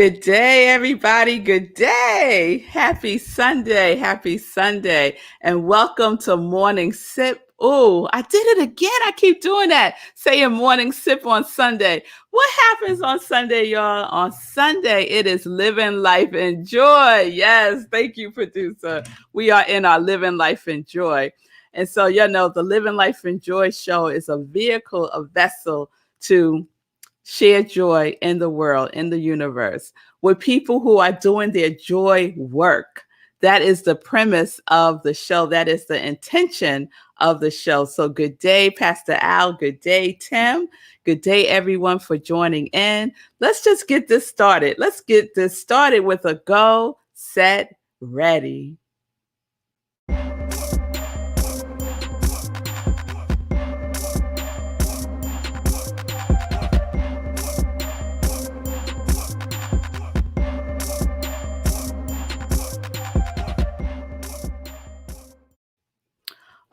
Good day, everybody. Good day. Happy Sunday. Happy Sunday. And welcome to Morning Sip. Oh, I did it again. I keep doing that. Saying Morning Sip on Sunday. What happens on Sunday, y'all? On Sunday, it is Living Life in Joy. Yes. Thank you, producer. We are in our Living Life in Joy. And so, the Living Life in Joy show is a vehicle, a vessel to share joy in the world, in the universe, with people who are doing their joy work. That is the premise of the show. That is the intention of the show. So good day, Pastor Al. Good day, Tim. Good day, everyone, for joining in. Let's just get this started. Let's get this started with a go, set, ready.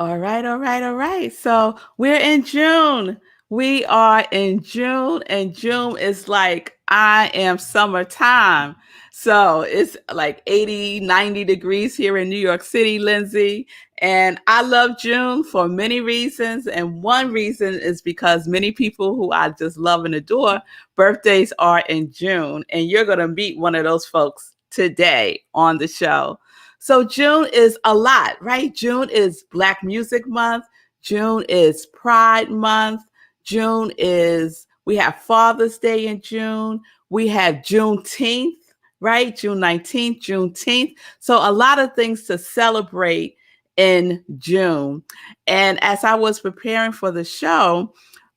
All right. So we're in June. We are in June, and June is like, I am summertime. So it's like 80, 90 degrees here in New York City, Lindsay. And I love June for many reasons. And one reason is because many people who I just love and adore, birthdays are in June. And you're going to meet one of those folks today on the show. So June is a lot, right? June is Black Music Month. June is Pride Month. We have Father's Day in June. We have Juneteenth, right? June 19th, Juneteenth. So a lot of things to celebrate in June. And as I was preparing for the show,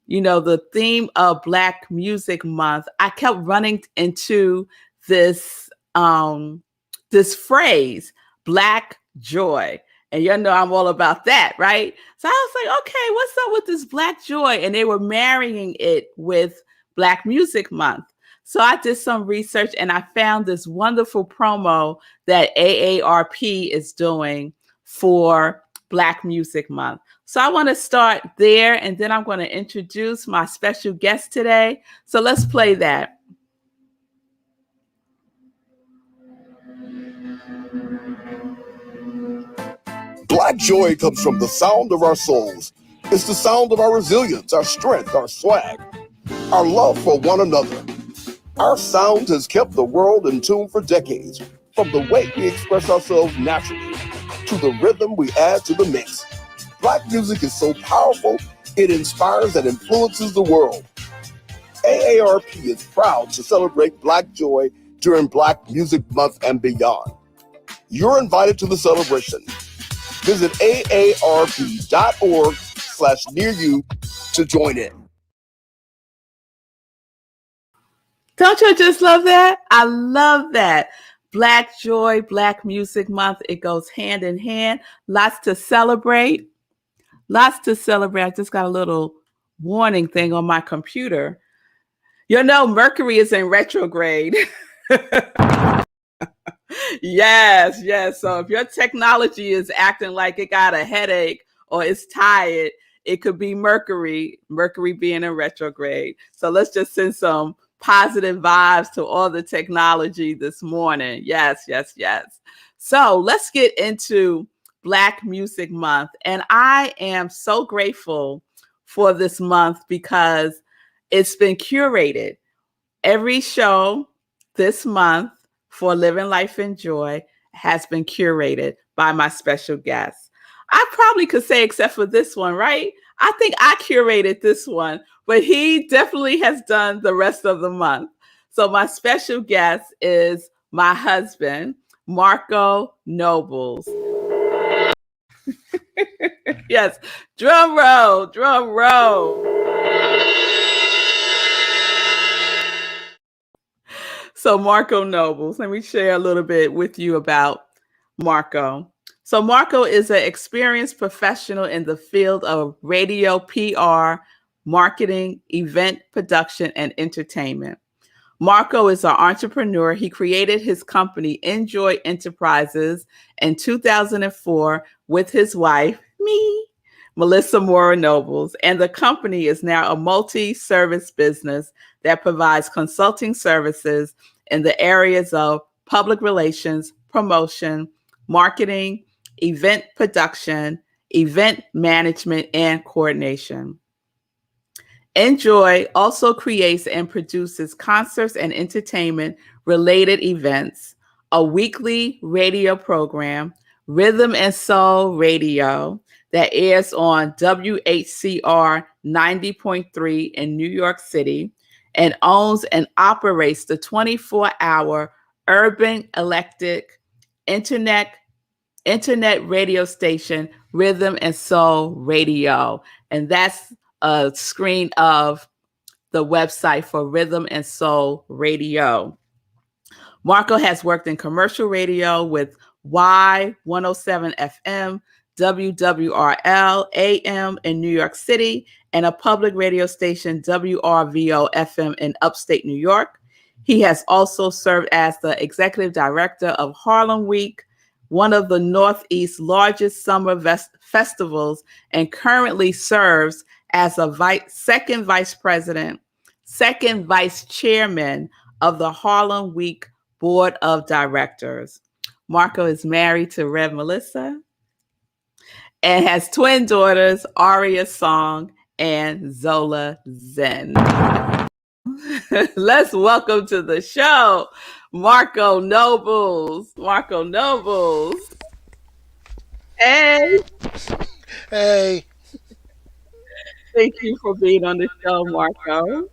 the theme of Black Music Month, I kept running into this phrase, Black joy. And I'm all about that, right? So I was like, okay, what's up with this Black joy? And they were marrying it with Black Music Month. So I did some research and I found this wonderful promo that AARP is doing for Black Music Month. So I want to start there, and then I'm going to introduce my special guest today. So let's play that. Black joy comes from the sound of our souls. It's the sound of our resilience, our strength, our swag, our love for one another. Our sound has kept the world in tune for decades, from the way we express ourselves naturally to the rhythm we add to the mix. Black music is so powerful, it inspires and influences the world. AARP is proud to celebrate Black joy during Black Music Month and beyond. You're invited to the celebration. Visit aarp.org/near-you to join in. Don't you just love that? I love that. Black joy, Black Music Month. It goes hand in hand. Lots to celebrate. I just got a little warning thing on my computer. Mercury is in retrograde. Yes. So if your technology is acting like it got a headache or it's tired, it could be Mercury being in retrograde. So let's just send some positive vibes to all the technology this morning. Yes. So let's get into Black Music Month. And I am so grateful for this month because it's been curated. Every show this month for Living Life in Joy has been curated by my special guest. I probably could say except for this one, right? I think I curated this one, but he definitely has done the rest of the month. So my special guest is my husband, Marko Nobles. Yes, drum roll. So Marko Nobles, let me share a little bit with you about Marko. So Marko is an experienced professional in the field of radio, PR, marketing, event production, and entertainment. Marko is an entrepreneur. He created his company, InJoy Enterprises, in 2004 with his wife, me, Melissa Mora Nobles, and the company is now a multi-service business that provides consulting services in the areas of public relations, promotion, marketing, event production, event management, and coordination. InJoy also creates and produces concerts and entertainment related events, a weekly radio program, Rhythm and Soul Radio, that airs on WHCR 90.3 in New York City, and owns and operates the 24-hour urban electric internet radio station Rhythm and Soul Radio. And that's a screen of the website for Rhythm and Soul Radio. Marko has worked in commercial radio with Y107 FM, WWRL AM in New York City, and a public radio station, WRVO FM in upstate New York. He has also served as the executive director of Harlem Week, one of the Northeast's largest summer festivals, and currently serves as a second vice chairman of the Harlem Week Board of Directors. Marko is married to Rev Melissa and has twin daughters, Aria Song and Zola Zen. Let's welcome to the show, Marko Nobles. Marko Nobles. Hey. Hey. Thank you for being on the show, Marko.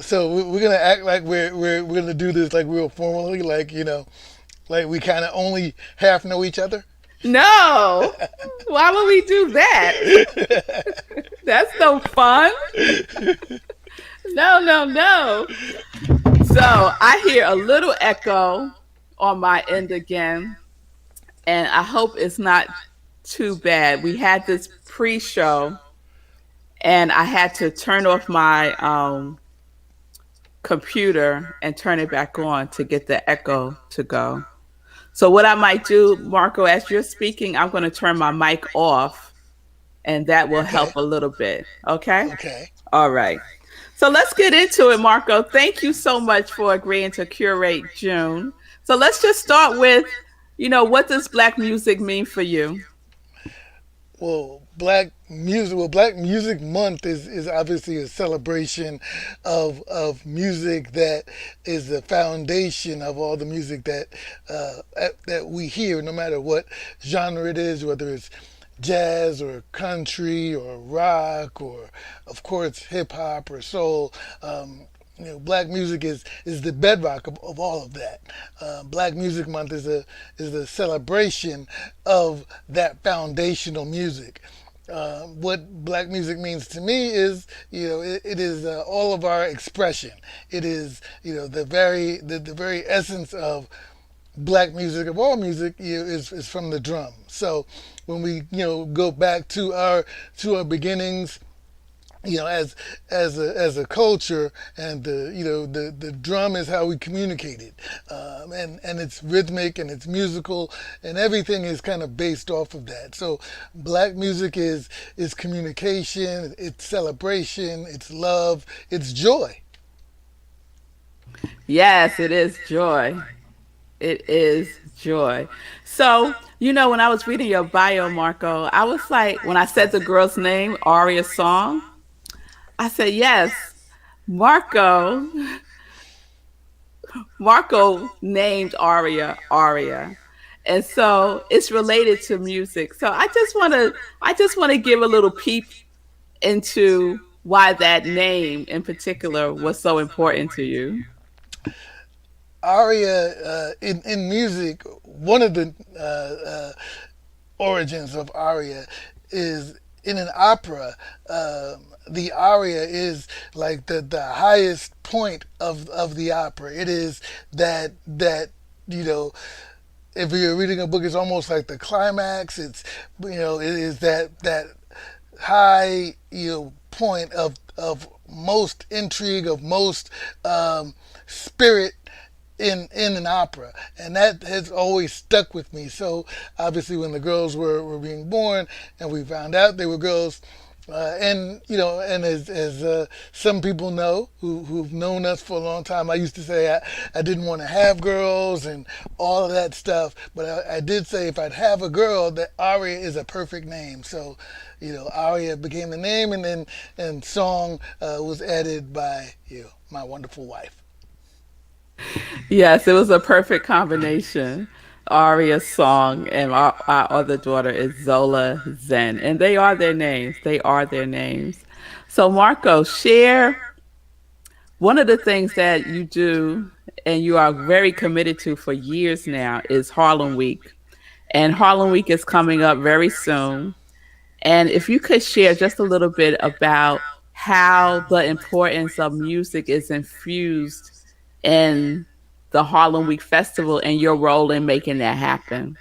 So we're gonna act like we're gonna do this like real formally, like like we kind of only half know each other. No, why would we do that? That's no fun. No, no, no. So I hear a little echo on my end again, and I hope it's not too bad. We had this pre-show, and I had to turn off my computer and turn it back on to get the echo to go. So what I might do, Marko, as you're speaking, I'm going to turn my mic off, and that will Okay. help a little bit. Okay? Okay. All right. So let's get into it, Marko. Thank you so much for agreeing to curate June. So let's just start with, what does Black music mean for you? Well, Black Music Month is obviously a celebration of music that is the foundation of all the music that we hear, no matter what genre it is, whether it's jazz or country or rock or, of course, hip hop or soul. Black music is the bedrock of all of that. Black Music Month is a celebration of that foundational music. What black music means to me is, it is all of our expression. It is, the very essence of black music, of all music, is from the drum. So when we go back to our beginnings, as a culture, and the drum is how we communicated, and it's rhythmic and it's musical, and everything is kind of based off of that. So black music is communication, it's celebration, it's love, it's joy. Yes, it is joy. It is joy. So, when I was reading your bio, Marko, I was like, when I said the girl's name, Aria Song, I said, yes, Marko. Marko named Aria. And so it's related to music. So I just want to give a little peep into why that name in particular was so important to you. Aria, in music, one of the origins of aria is in an opera. The aria is like the highest point of the opera. It is that you know if you're reading a book, it's almost like the climax. It's it is that high point of most intrigue, of most spirit in an opera, and that has always stuck with me. So obviously when the girls were being born and we found out they were girls, And and as some people know who've known us for a long time, I used to say I didn't want to have girls and all of that stuff, but I did say if I'd have a girl, that Aria is a perfect name. So, Aria became the name, and then and song was added by my wonderful wife. Yes, it was a perfect combination. Aria's song and our other daughter is Zola Zen, and they are their names. They are their names. So, Marco, share one of the things that you do and you are very committed to for years now is Harlem Week. And Harlem Week is coming up very soon. And if you could share just a little bit about how the importance of music is infused in the Harlem Week Festival and your role in making that happen.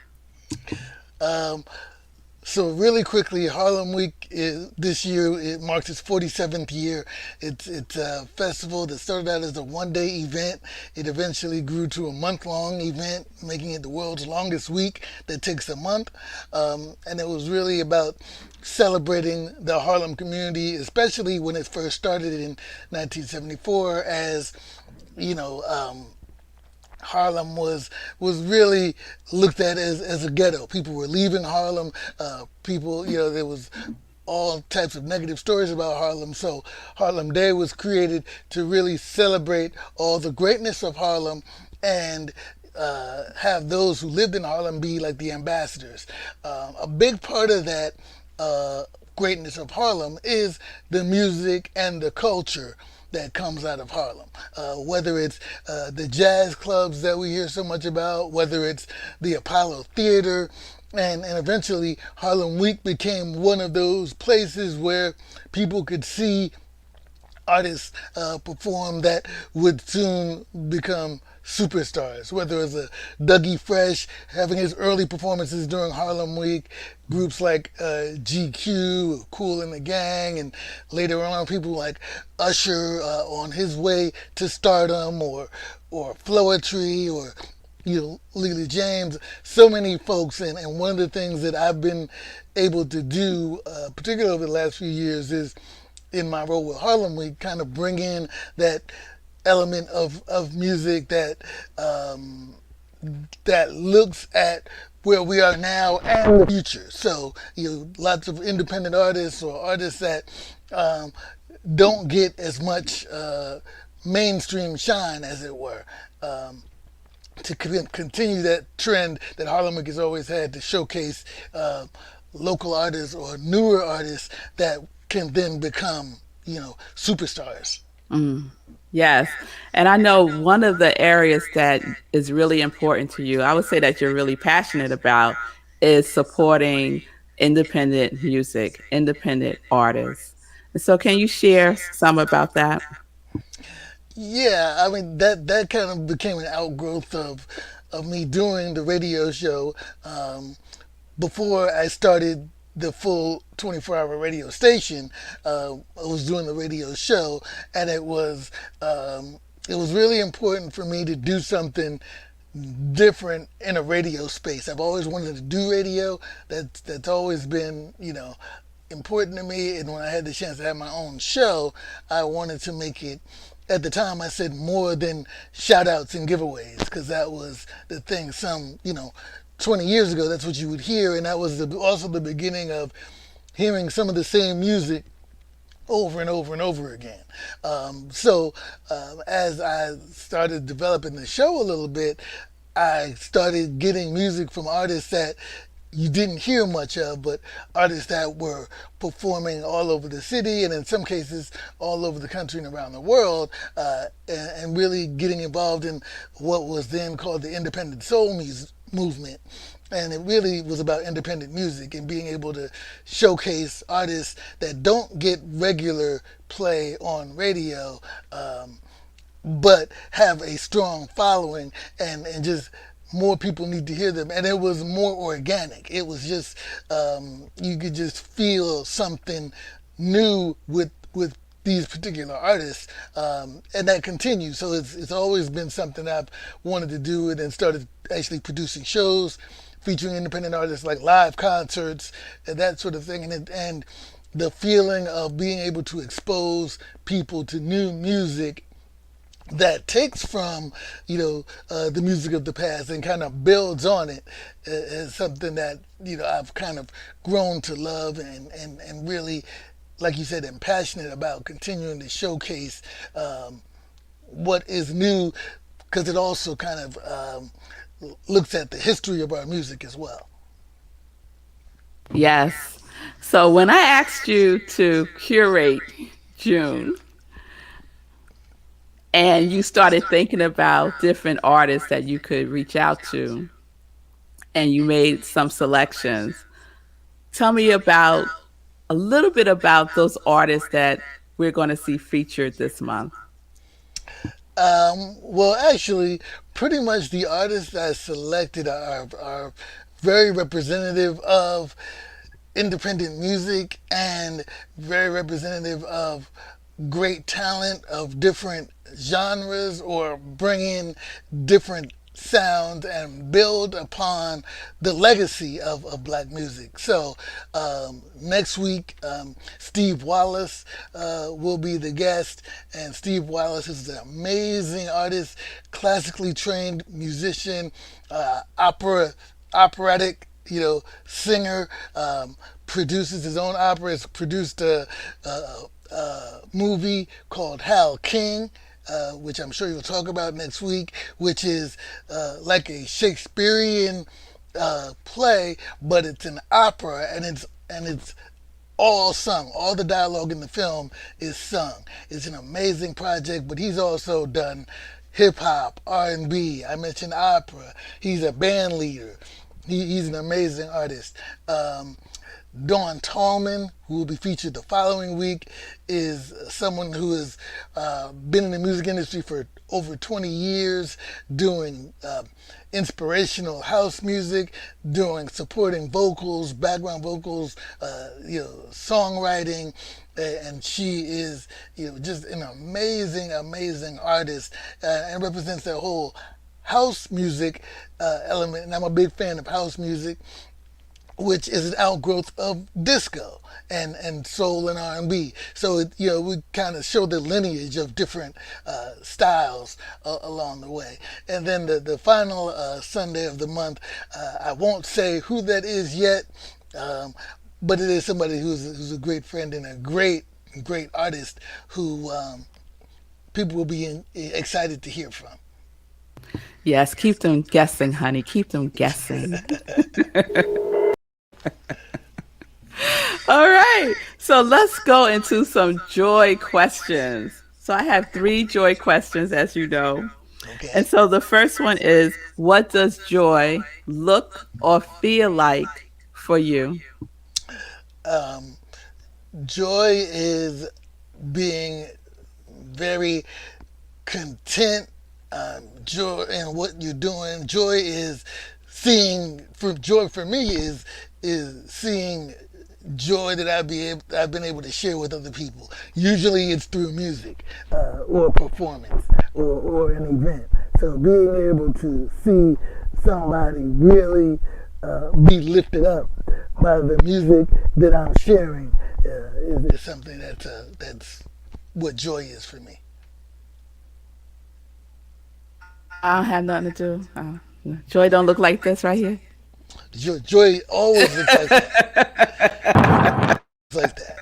Um, So really quickly, Harlem Week this year it marks its 47th year. It's a festival that started out as a one-day event. It eventually grew to a month-long event, making it the world's longest week that takes a month. And it was really about celebrating the Harlem community, especially when it first started in 1974, as you know. Harlem was really looked at as a ghetto. People were leaving Harlem. People, there was all types of negative stories about Harlem. So Harlem Day was created to really celebrate all the greatness of Harlem and have those who lived in Harlem be like the ambassadors. A big part of that uh, greatness of Harlem is the music and the culture that comes out of Harlem. Whether it's the jazz clubs that we hear so much about, whether it's the Apollo Theater, and eventually Harlem Week became one of those places where people could see artists perform that would soon become superstars. Whether it's a Dougie Fresh having his early performances during Harlem Week, groups like GQ, Cool and the Gang, and later on people like Usher on his way to stardom, or Floetry, or Lily James, so many folks, and one of the things that I've been able to do, particularly over the last few years, is in my role with Harlem Week, kind of bring in that element of music that looks at where we are now and the future. So, lots of independent artists or artists that um, don't get as much mainstream shine, as it were. To continue that trend that Harlem Week has always had to showcase local artists or newer artists that can then become, superstars. Mm, yes. And I know one of the areas that is really important to you, I would say that you're really passionate about, is supporting independent music, independent artists. And so, can you share some about that? Yeah, I mean that kind of became an outgrowth of me doing the radio show. Before I started the full 24-hour radio station, I was doing the radio show, and it was really important for me to do something different in a radio space. I've always wanted to do radio. That's always been, important to me. And when I had the chance to have my own show, I wanted to make it. At the time, I said more than shout outs and giveaways, because that was the thing. 20 years ago, that's what you would hear. And that was also the beginning of hearing some of the same music over and over and over again. As I started developing the show a little bit, I started getting music from artists that you didn't hear much of, but artists that were performing all over the city and in some cases all over the country and around the world, and really getting involved in what was then called the independent movement. And it really was about independent music and being able to showcase artists that don't get regular play on radio, but have a strong following, and just more people need to hear them. And it was more organic. It was just you could just feel something new with these particular artists, and that continues. So it's always been something I've wanted to do, and then started actually producing shows featuring independent artists, like live concerts and that sort of thing. And the feeling of being able to expose people to new music that takes from the music of the past and kind of builds on it is something that I've kind of grown to love and really, like you said, am passionate about continuing to showcase what is new, because it also kind of looks at the history of our music as well. Yes. So when I asked you to curate June and you started thinking about different artists that you could reach out to and you made some selections, tell me about a little bit about those artists that we're going to see featured this month. Well, actually, pretty much the artists I selected are very representative of independent music and very representative of great talent of different genres, or bring in different sounds and build upon the legacy of black music. So next week, Steve Wallace will be the guest, and Steve Wallace is an amazing artist, classically trained musician, operatic, singer, produces his own opera. Has produced a movie called Hal King, which I'm sure you'll talk about next week, which is like a Shakespearean play, but it's an opera, and it's all sung. All the dialogue in the film is sung. It's an amazing project, but he's also done hip hop, R&B. I mentioned opera. He's a band leader. He's an amazing artist. Dawn Tallman, who will be featured the following week, is someone who has been in the music industry for over 20 years, doing inspirational house music, doing supporting vocals, background vocals, songwriting, and she is just an amazing, amazing artist, and represents that whole house music element. And I'm a big fan of house music, which is an outgrowth of disco and soul and R&B. So we kind of show the lineage of different styles along the way. And then the final Sunday of the month, I won't say who that is yet, but it is somebody who's a great friend and a great artist who people will be excited to hear from. Yes, keep them guessing, honey. Keep them guessing. All right. So let's go into some joy questions. So I have three joy questions, as you know. And Okay. so the first one is, what does joy look or feel like for you? Um, Joy is being very content. Joy in what you're doing. Joy is joy for me is seeing joy that I've been able to share with other people. Usually it's through music, or performance, or an event. So being able to see somebody really be lifted up by the music that I'm sharing is something that's what joy is for me. I don't have nothing to do. Joy don't look like this right here. Joy always looks like that. It's like that.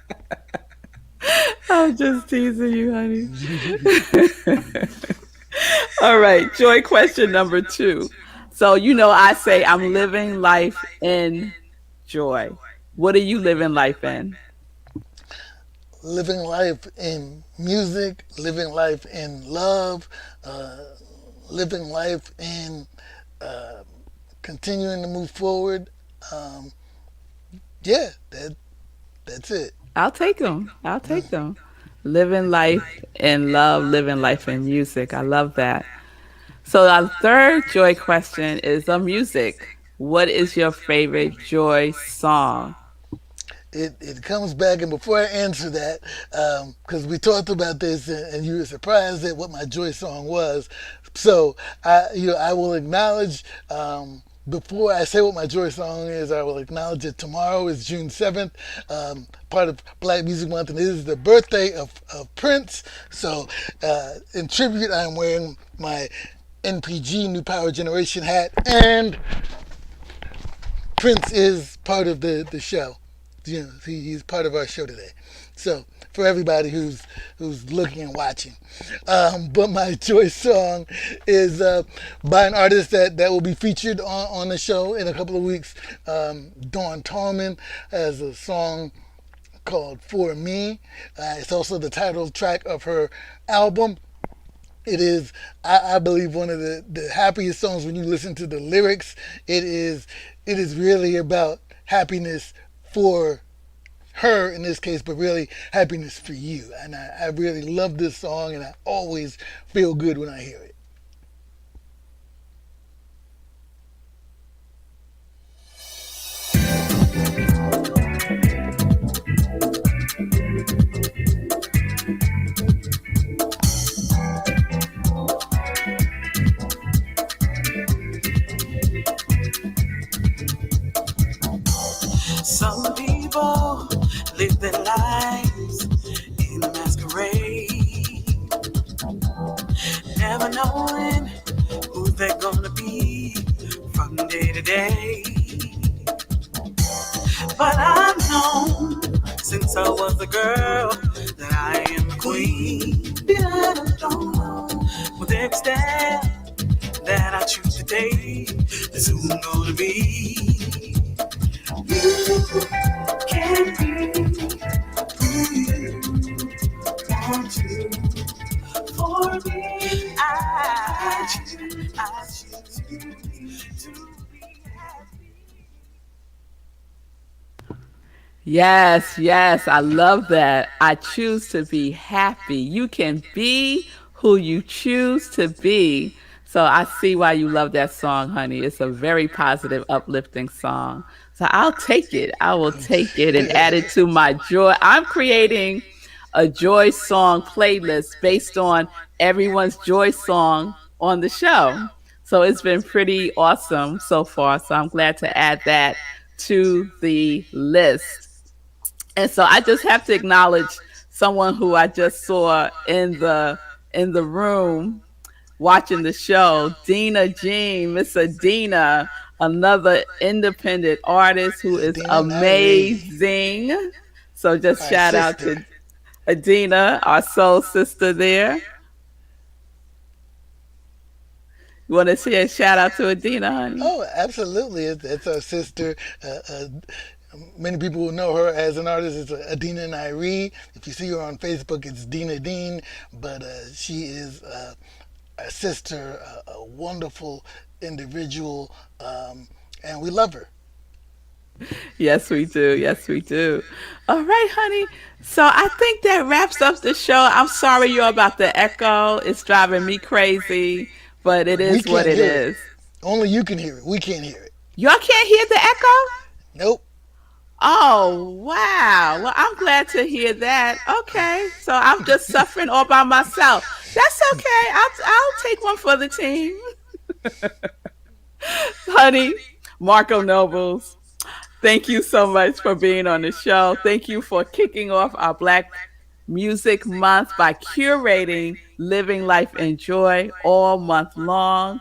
I'm just teasing you, honey. All right, joy question number two. So, I say I'm living life in joy. What are you living life in? Living life in music, living life in love, uh, living life in uh, continuing to move forward. Um, yeah, that's it. I'll take them. I'll take them. Living life in love, living life in music. I love that. So, our third joy question is on music. What is your favorite joy song? It comes back, and before I answer that, because we talked about this, and you were surprised at what my joy song was. So I will acknowledge Before I say what my joy song is, I will acknowledge that tomorrow is June 7th, part of Black Music Month, and it is the birthday of Prince. So, in tribute, I'm wearing my NPG, New Power Generation hat, and Prince is part of the show. You know, he's part of our show today. So for everybody who's looking and watching, but my choice song is by an artist that will be featured on the show in a couple of weeks. Dawn Tallman has a song called "For Me." It's also the title track of her album. It is, I believe, one of the happiest songs when you listen to the lyrics. It is really about happiness for her in this case, but really happiness for you. And I really love this song, and I always feel good when I hear it. Some people live their lives in a masquerade, never knowing who they're gonna be from day to day. But I've known since I was a girl that I am a queen. I don't know with every step that I choose to take, this is who I'm gonna be. You can be who you want to. For me, I choose to be happy. Yes, yes, I love that. I choose to be happy. You can be who you choose to be. So I see why you love that song, honey. It's a very positive, uplifting song. So I'll take it. I will take it and add it to my joy. I'm creating a joy song playlist based on everyone's joy song on the show. So it's been pretty awesome so far. So I'm glad to add that to the list. And so I just have to acknowledge someone who I just saw in the room watching the show, Dina Jean, Miss Adina, another independent artist who is Adina Nyree, amazing. So just our shout out sister. to Adina, our soul sister there. You want to say a shout out to Adina, honey? Oh, absolutely. It's our sister. Many people will know her as an artist. It's Adina Nyree. If you see her on Facebook, it's Dina Dean. But she is a sister, a wonderful individual, and we love her. Yes, we do. Yes, we do. All right, honey. So I think that wraps up the show. I'm sorry you're about the echo. It's driving me crazy, but it We is what can't it hear it. is. Only you can hear it. We can't hear it. Y'all can't hear the echo? Nope. Oh, wow. Well, I'm glad to hear that. Okay. So I'm just suffering all by myself. That's okay. I'll take one for the team. Honey, Marco Nobles, thank you so much for being on the show. Thank you for kicking off our Black Music Month by curating Living Life in Joy all month long.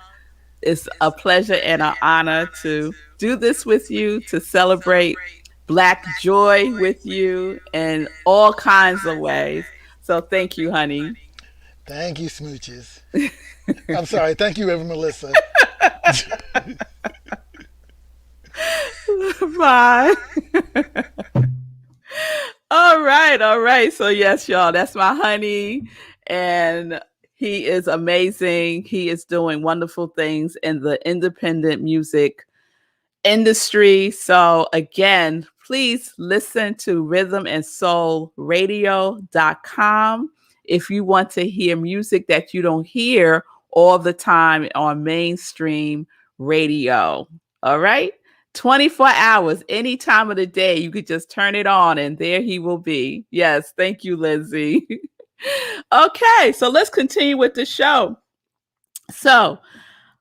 It's a pleasure and an honor to do this with you, to celebrate Black joy with you in all kinds of ways. So thank you, honey. Thank you, Smooches. I'm sorry. Thank you, Reverend Melissa. Bye. All right, all right. So yes, y'all, that's my honey, and he is amazing. He is doing wonderful things in the independent music industry. So again, please listen to rhythmandsoulradio.com if you want to hear music that you don't hear all the time on mainstream radio. All right? 24 hours, any time of the day, you could just turn it on and there he will be. Yes, thank you, Lindsay. Okay, so let's continue with the show. So,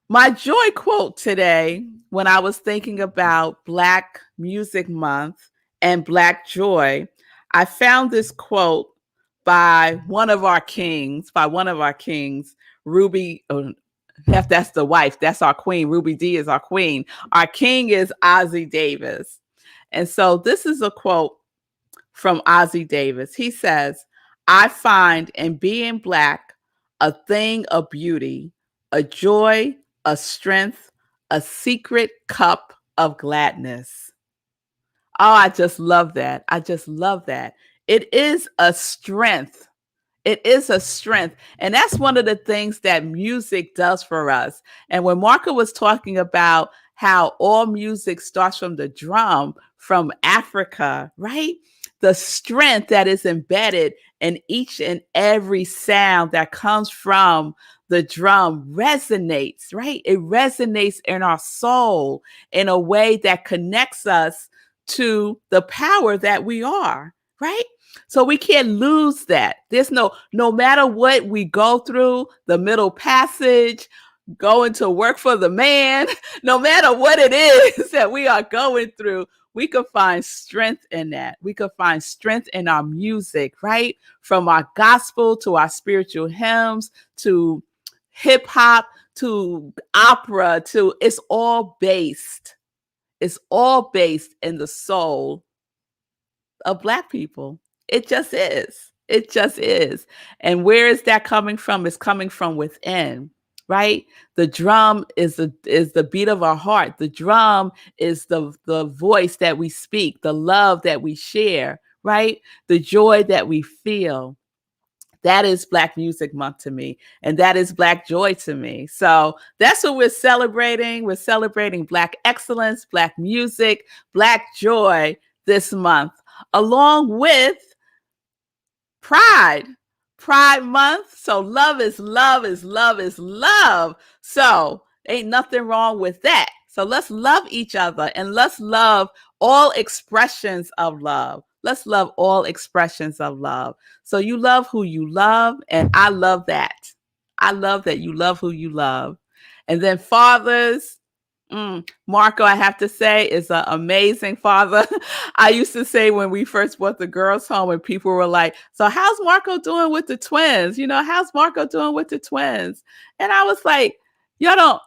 my joy quote today when I was thinking about Black Music Month and Black Joy, I found this quote by one of our kings, Ruby. Oh, if that's the wife, that's our queen. Ruby D is our queen. Our king is Ozzie Davis. And so this is a quote from Ozzie Davis. He says, I find in being Black a thing of beauty, a joy, a strength, a secret cup of gladness. Oh, I just love that. I just love that. It is a strength. It is a strength. And that's one of the things that music does for us. And when Marko was talking about how all music starts from the drum from Africa, right? The strength that is embedded in each and every sound that comes from the drum resonates, right? It resonates in our soul in a way that connects us to the power that we are, right? So we can't lose that. There's no matter what we go through, the middle passage, going to work for the man, no matter what it is that we are going through, we can find strength in that. We can find strength in our music, right? From our gospel to our spiritual hymns to hip hop to opera to it's all based in the soul of Black people. It just is. It just is. And where is that coming from? It's coming from within, right? The drum is the beat of our heart. The drum is the voice that we speak, the love that we share, right? The joy that we feel. That is Black Music Month to me. And that is Black joy to me. So that's what we're celebrating. We're celebrating Black excellence, Black music, Black joy this month, along with Pride Month. So love is love is love is love. So ain't nothing wrong with that. So let's love each other and let's love all expressions of love. Let's love all expressions of love. So you love who you love, and I love that. I love that you love who you love. And then fathers, Marko, I have to say, is an amazing father. I used to say when we first brought the girls home and people were like, so how's Marko doing with the twins? You know, how's Marko doing with the twins? And I was like, y'all don't,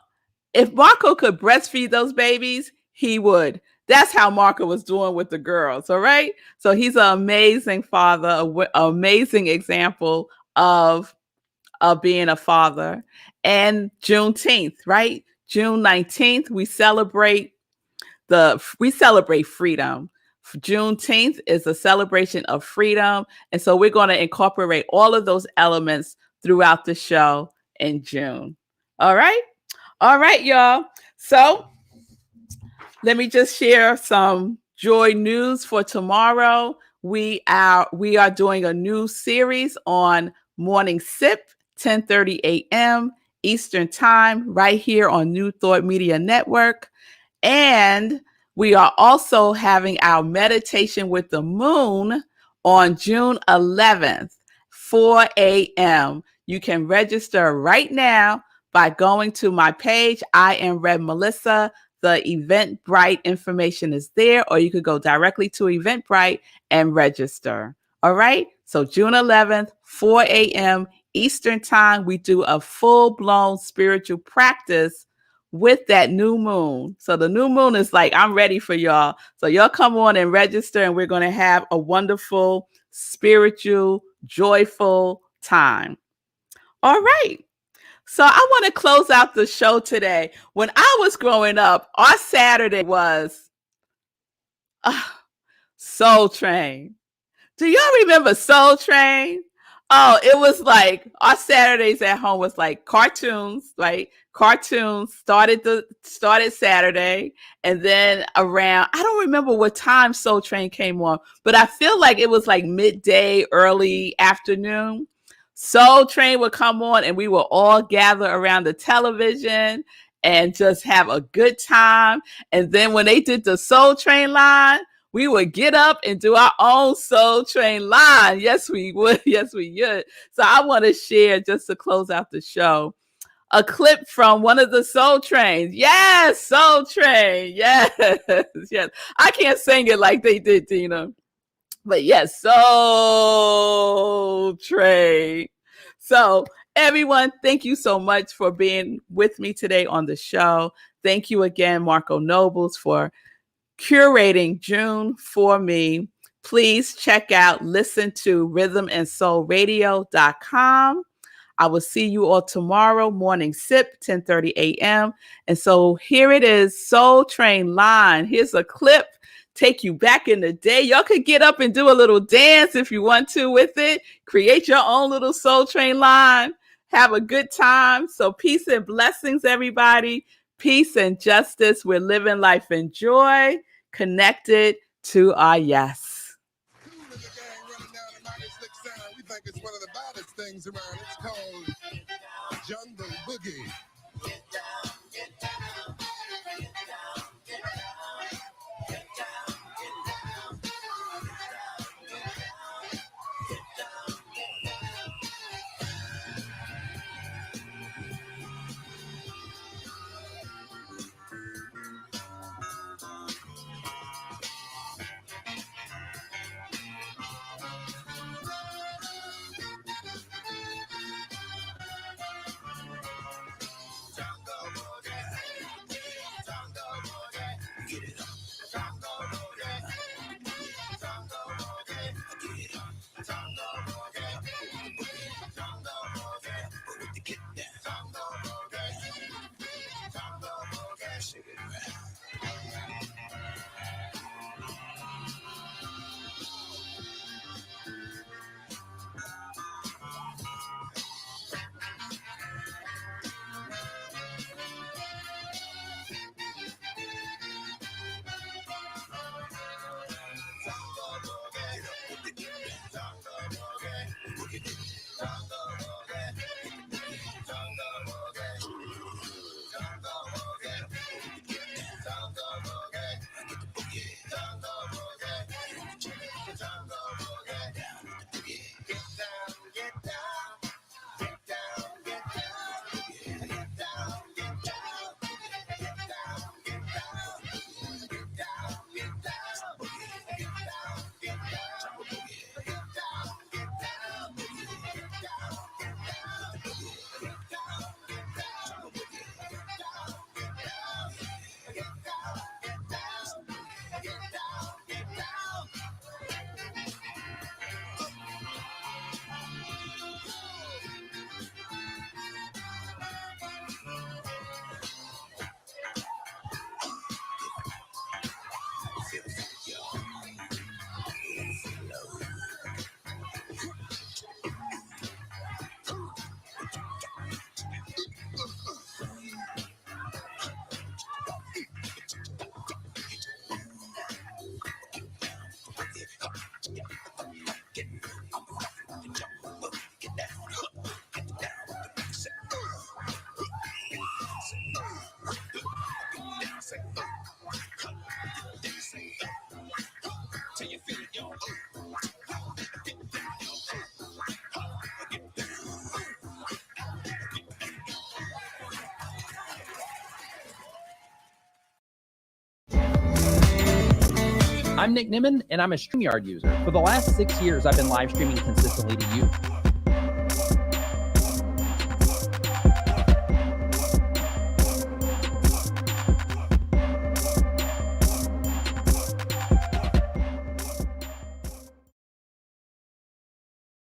if Marko could breastfeed those babies, he would. That's how Marko was doing with the girls. All right. So he's an amazing father, an amazing example of being a father. And Juneteenth, right? June 19th, we celebrate freedom. Juneteenth is a celebration of freedom. And so we're going to incorporate all of those elements throughout the show in June. All right. All right, y'all. So let me just share some joy news for tomorrow. We are doing a new series on Morning Sip, 10:30 a.m. Eastern Time, right here on New Thought Media Network. And we are also having our meditation with the moon on June 11th, 4 a.m. You can register right now by going to my page, iamrevmelissa. The Eventbrite information is there, or you could go directly to Eventbrite and register. All right. So June 11th, 4 a.m. Eastern Time, we do a full-blown spiritual practice with that new moon. So the new moon is like, I'm ready for y'all. So y'all come on and register, and we're going to have a wonderful, spiritual, joyful time. All right. So I want to close out the show today. When I was growing up, our Saturday was Soul Train. Do y'all remember Soul Train? Oh, it was like our Saturdays at home was like cartoons, right? Cartoons started Saturday, and then around, I don't remember what time Soul Train came on, but I feel like it was like midday, early afternoon. Soul Train would come on and we would all gather around the television and just have a good time. And then when they did the Soul Train line, we would get up and do our own Soul Train line. Yes, we would. Yes, we would. So I want to share, just to close out the show, a clip from one of the Soul Trains. Yes, Soul Train. Yes, yes. I can't sing it like they did, Tina. But yes, Soul Train. So, everyone, thank you so much for being with me today on the show. Thank you again, Marko Nobles, for curating June for me. Please check out, listen to rhythmandsoulradio.com. I will see you all tomorrow morning sip, 10:30 a.m. And so here it is, Soul Train Line. Here's a clip, take you back in the day. Y'all could get up and do a little dance if you want to with it. Create your own little Soul Train line. Have a good time. So peace and blessings, everybody. Peace and justice. We're living life in joy, connected to our yes. We think it's one of the baddest things around. It's called Jungle Boogie. Get down, get down, get down, get down, get down, get down, get down, get down. I'm Nick Nimmin, and I'm a StreamYard user. For the last 6 years, I've been live streaming consistently to you.